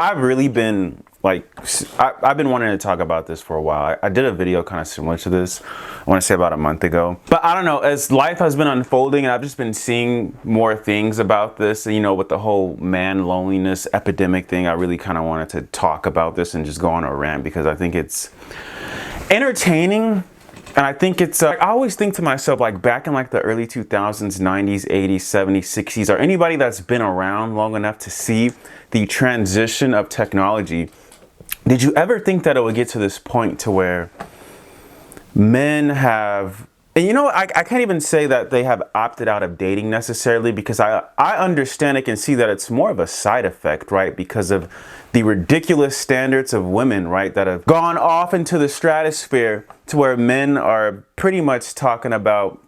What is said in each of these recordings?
I've really been I've been wanting to talk about this for a while. I did a video kind of similar to this, I want to say about a month ago. But I don't know, as life has been unfolding and I've just been seeing more things about this, you know, with the whole man loneliness epidemic thing, I really kind of wanted to talk about this and just go on a rant because I think it's entertaining. And I think it's, I always think to myself, like back in like the early 2000s, 90s, 80s, 70s, 60s, or anybody that's been around long enough to see the transition of technology, did you ever think that it would get to this point to where men have, and you know, I can't even say that they have opted out of dating necessarily, because I understand, I can see that it's more of a side effect, right? Because of the ridiculous standards of women, right? That have gone off into the stratosphere to where men are pretty much talking about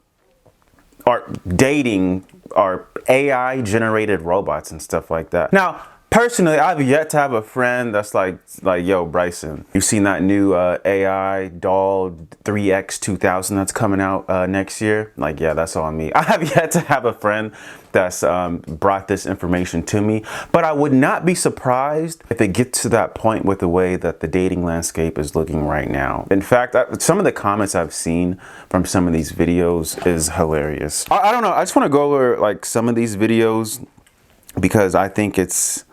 or dating or AI generated robots and stuff like that. Now, personally, I've yet to have a friend that's like, yo, Bryson, you've seen that new AI doll 3X 2000 that's coming out next year? Like, yeah, that's all me. I have yet to have a friend that's brought this information to me, but I would not be surprised if it gets to that point with the way that the dating landscape is looking right now. In fact, some of the comments I've seen from some of these videos is hilarious. I don't know, I just want to go over like some of these videos because I think it's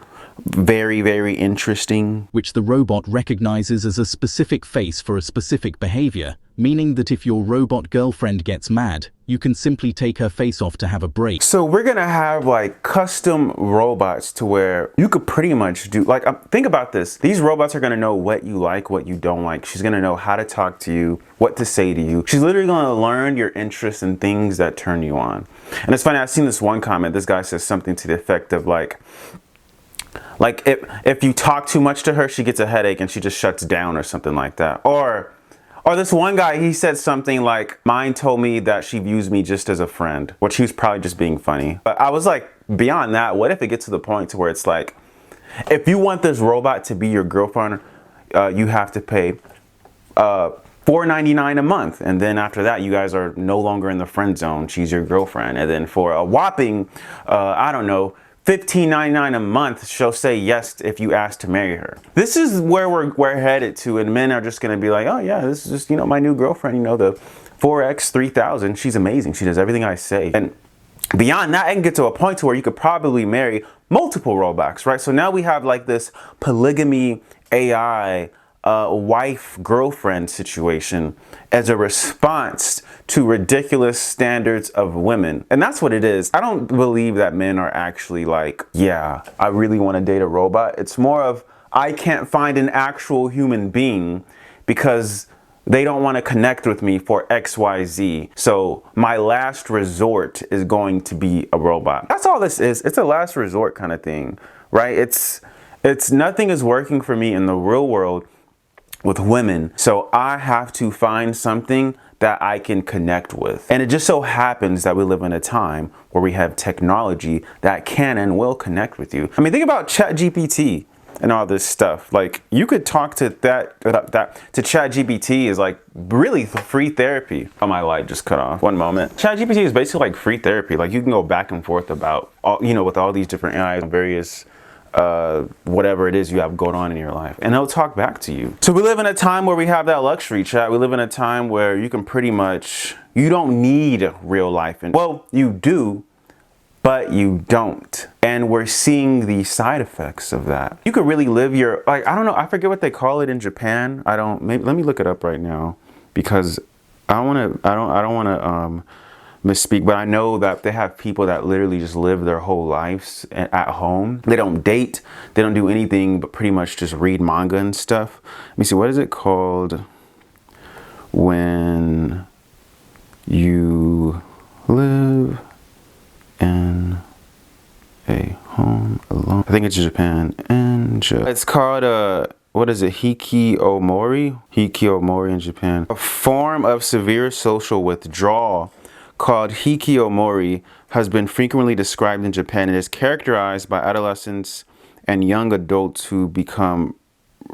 very, very interesting. Which the robot recognizes as a specific face for a specific behavior, meaning that if your robot girlfriend gets mad, you can simply take her face off to have a break. So we're gonna have like custom robots to where you could pretty much do, like, think about this. These robots are gonna know what you like, what you don't like. She's gonna know how to talk to you, what to say to you. She's literally gonna learn your interests and things that turn you on. And it's funny, I've seen this one comment, this guy says something to the effect of like if you talk too much to her, she gets a headache and she just shuts down or something like that. Or this one guy, he said something like, mine told me that she views me just as a friend, which he was probably just being funny. But I was like, beyond that, what if it gets to the point to where it's like, if you want this robot to be your girlfriend, you have to pay $4.99 a month. And then after that, you guys are no longer in the friend zone. She's your girlfriend. And then for a whopping, I don't know, $15.99 a month, she'll say yes if you ask to marry her. This is where we're headed to, and men are just gonna be like, oh yeah, this is just, you know, my new girlfriend, you know, the 4X 3000, she's amazing, she does everything I say. And beyond that, I can get to a point to where you could probably marry multiple robots, right? So now we have like this polygamy AI wife-girlfriend situation as a response to ridiculous standards of women. And that's what it is. I don't believe that men are actually like, yeah, I really want to date a robot. It's more of, I can't find an actual human being because they don't want to connect with me for XYZ. So my last resort is going to be a robot. That's all this is. It's a last resort kind of thing, right? It's nothing is working for me in the real world with women, so I have to find something that I can connect with. And it just so happens that we live in a time where we have technology that can and will connect with you. I mean, think about ChatGPT and all this stuff. Like, you could talk to to ChatGPT is like really free therapy. Oh, my light just cut off. One moment. ChatGPT is basically like free therapy. Like, you can go back and forth about all, you know, with all these different AIs and various whatever it is you have going on in your life, and they'll talk back to you. So we live in a time where we have that luxury, chat. We live in a time where you can pretty much, you don't need real life. And well, you do, but you don't. And we're seeing the side effects of that. You could really live your, like, I don't know, I forget what they call it in Japan. Maybe, let me look it up right now, because I don't want to misspeak, but I know that they have people that literally just live their whole lives at home. They don't date, they don't do anything but pretty much just read manga and stuff. Let me see, what is it called when you live in a home alone? I think it's Japan. It's called what is it? Hikikomori? Hikikomori in Japan. A form of severe social withdrawal called hikikomori has been frequently described in Japan. It is characterized by adolescents and young adults who become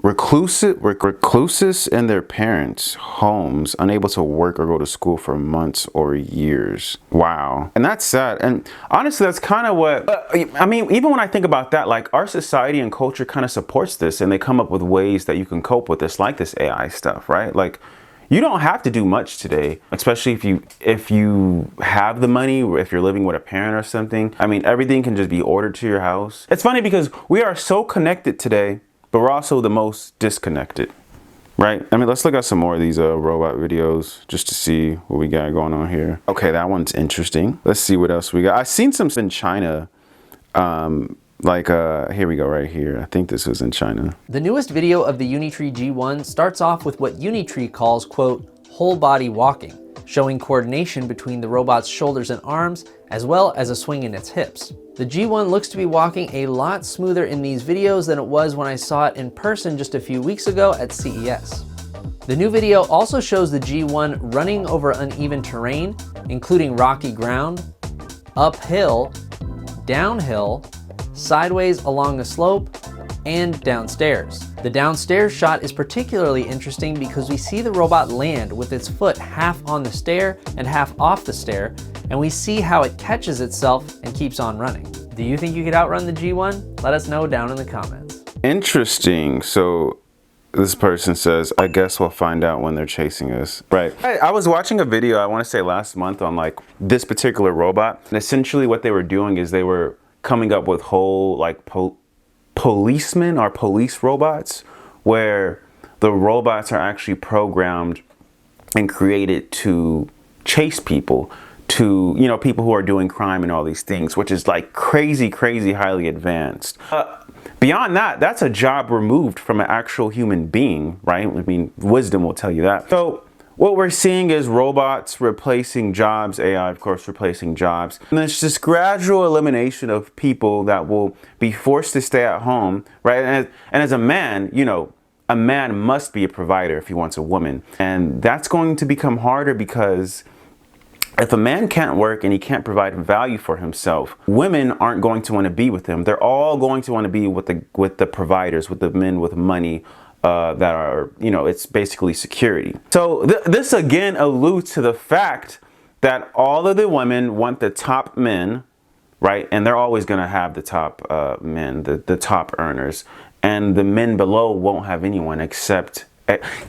recluses in their parents' homes, unable to work or go to school for months or years. Wow. And that's sad. And honestly, that's kind of what, I mean, even when I think about that, like our society and culture kind of supports this, and they come up with ways that you can cope with this, like this AI stuff, right? Like, you don't have to do much today, especially if you have the money, or if you're living with a parent or something. I mean, everything can just be ordered to your house. It's funny because we are so connected today, but we're also the most disconnected, right? I mean, let's look at some more of these robot videos just to see what we got going on here. Okay, that one's interesting. Let's see what else we got. I've seen some in China. Here we go right here. I think this was in China. The newest video of the Unitree G1 starts off with what Unitree calls, quote, whole body walking, showing coordination between the robot's shoulders and arms, as well as a swing in its hips. The G1 looks to be walking a lot smoother in these videos than it was when I saw it in person just a few weeks ago at CES. The new video also shows the G1 running over uneven terrain, including rocky ground, uphill, downhill, sideways along a slope, and downstairs. The downstairs shot is particularly interesting because we see the robot land with its foot half on the stair and half off the stair, and we see how it catches itself and keeps on running. Do you think you could outrun the G1? Let us know down in the comments. Interesting. So this person says, I guess we'll find out when they're chasing us. Right. I was watching a video, I want to say last month, on like this particular robot. And essentially what they were doing is they were coming up with whole like policemen or police robots, where the robots are actually programmed and created to chase people, to, you know, people who are doing crime and all these things, which is like crazy, highly advanced. Beyond that, that's a job removed from an actual human being, right? I mean, wisdom will tell you that. So what we're seeing is robots replacing jobs, AI, of course, replacing jobs. And there's this gradual elimination of people that will be forced to stay at home, right? And as a man, you know, a man must be a provider if he wants a woman. And that's going to become harder because if a man can't work and he can't provide value for himself, women aren't going to want to be with him. They're all going to want to be with the providers, with the men with money, that are, you know, it's basically security. So this again alludes to the fact that all of the women want the top men, right? And they're always going to have the top men, the top earners. And the men below won't have anyone except...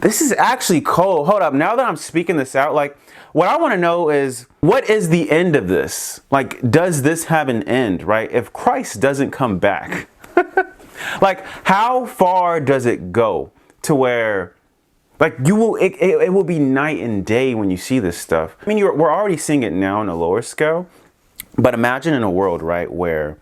This is actually cold. Hold up. Now that I'm speaking this out, like, what I want to know is, what is the end of this? Like, does this have an end, right? If Christ doesn't come back... Like, how far does it go to where, like, you will, it will be night and day when you see this stuff. I mean, we're already seeing it now on a lower scale, but imagine in a world, right, where,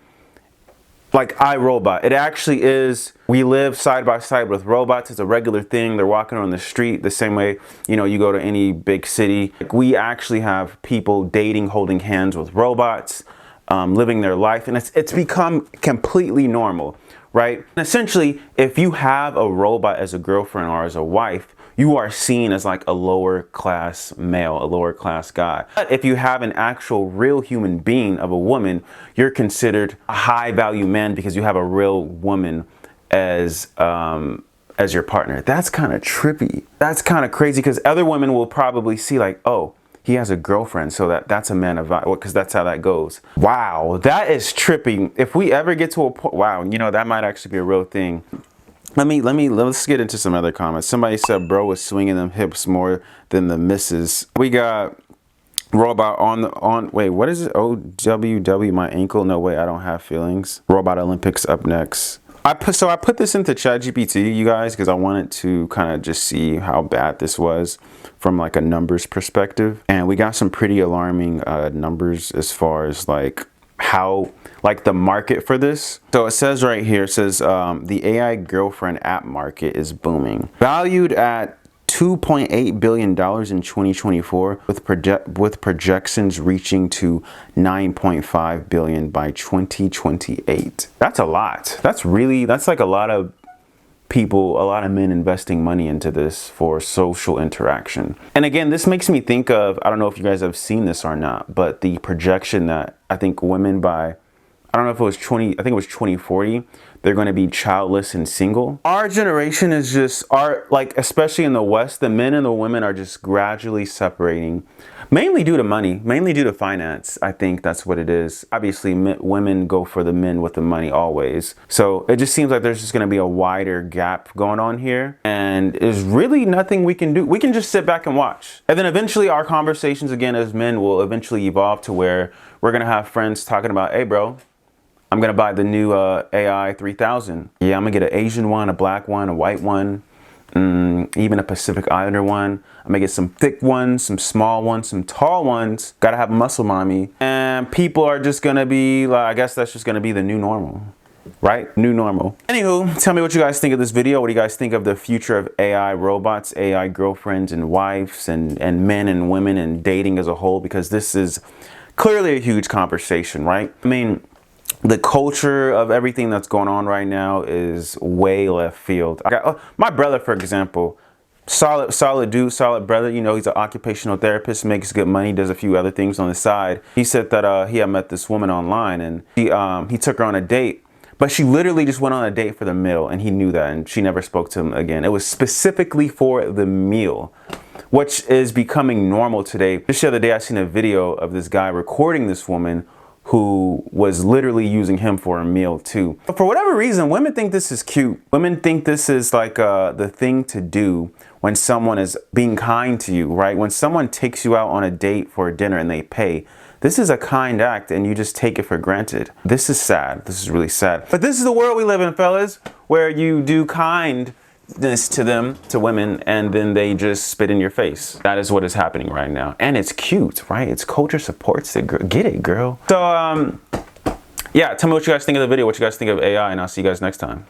like iRobot, it actually is, we live side by side with robots. It's a regular thing. They're walking on the street the same way, you know, you go to any big city. Like, we actually have people dating, holding hands with robots, living their life, and it's become completely normal. Right? And essentially, if you have a robot as a girlfriend or as a wife, you are seen as like a lower class male, a lower class guy. But if you have an actual real human being of a woman, you're considered a high value man because you have a real woman as your partner. That's kind of trippy. That's kind of crazy because other women will probably see like, oh, he has a girlfriend, so that's a man of value, because that's how that goes. Wow, that is tripping. If we ever get to a point, wow, you know, that might actually be a real thing. Let's get into some other comments. Somebody said bro was swinging them hips more than the misses. We got robot wait, what is it? OWW, my ankle. No way, I don't have feelings. Robot Olympics up next. I put this into ChatGPT, you guys, because I wanted to kind of just see how bad this was from like a numbers perspective. And we got some pretty alarming numbers as far as like how, like the market for this. So it says right here, it says the AI girlfriend app market is booming. Valued at $2.8 billion in 2024, with projections reaching to $9.5 billion by 2028. That's a lot. That's like a lot of people, a lot of men investing money into this for social interaction. And again, this makes me think of, I don't know if you guys have seen this or not, but the projection that I think women by, I don't know if it was 2040, they're going to be childless and single. Our generation is just, like, especially in the West, the men and the women are just gradually separating, mainly due to money, mainly due to finance. I think that's what it is. Obviously, women go for the men with the money always. So it just seems like there's just going to be a wider gap going on here. And there's really nothing we can do. We can just sit back and watch. And then eventually our conversations again as men will eventually evolve to where we're going to have friends talking about, hey, bro, I'm going to buy the new AI 3000. Yeah, I'm going to get an Asian one, a black one, a white one. Even a Pacific Islander one. I'm gonna get some thick ones, some small ones, some tall ones. Gotta have muscle mommy. And people are just gonna be like, I guess that's just gonna be the new normal, right? New normal. Anywho, tell me what you guys think of this video. What do you guys think of the future of AI robots, AI girlfriends and wives, and men and women and dating as a whole? Because this is clearly a huge conversation, right? I mean, the culture of everything that's going on right now is way left field. I got my brother, for example, solid dude, solid brother. You know, he's an occupational therapist, makes good money, does a few other things on the side. He said that he had met this woman online, and he took her on a date, but she literally just went on a date for the meal, and he knew that, and she never spoke to him again. It was specifically for the meal, which is becoming normal today. Just the other day, I seen a video of this guy recording this woman who was literally using him for a meal too. But for whatever reason, women think this is cute. Women think this is like the thing to do when someone is being kind to you, right? When someone takes you out on a date for a dinner and they pay, this is a kind act and you just take it for granted. This is sad. This is really sad. But this is the world we live in, fellas, where you do kindness to them, to women, and then they just spit in your face. That is what is happening right now. And it's cute, right? It's culture supports it, girl. Get it, girl. So, yeah, tell me what you guys think of the video, what you guys think of AI, and I'll see you guys next time.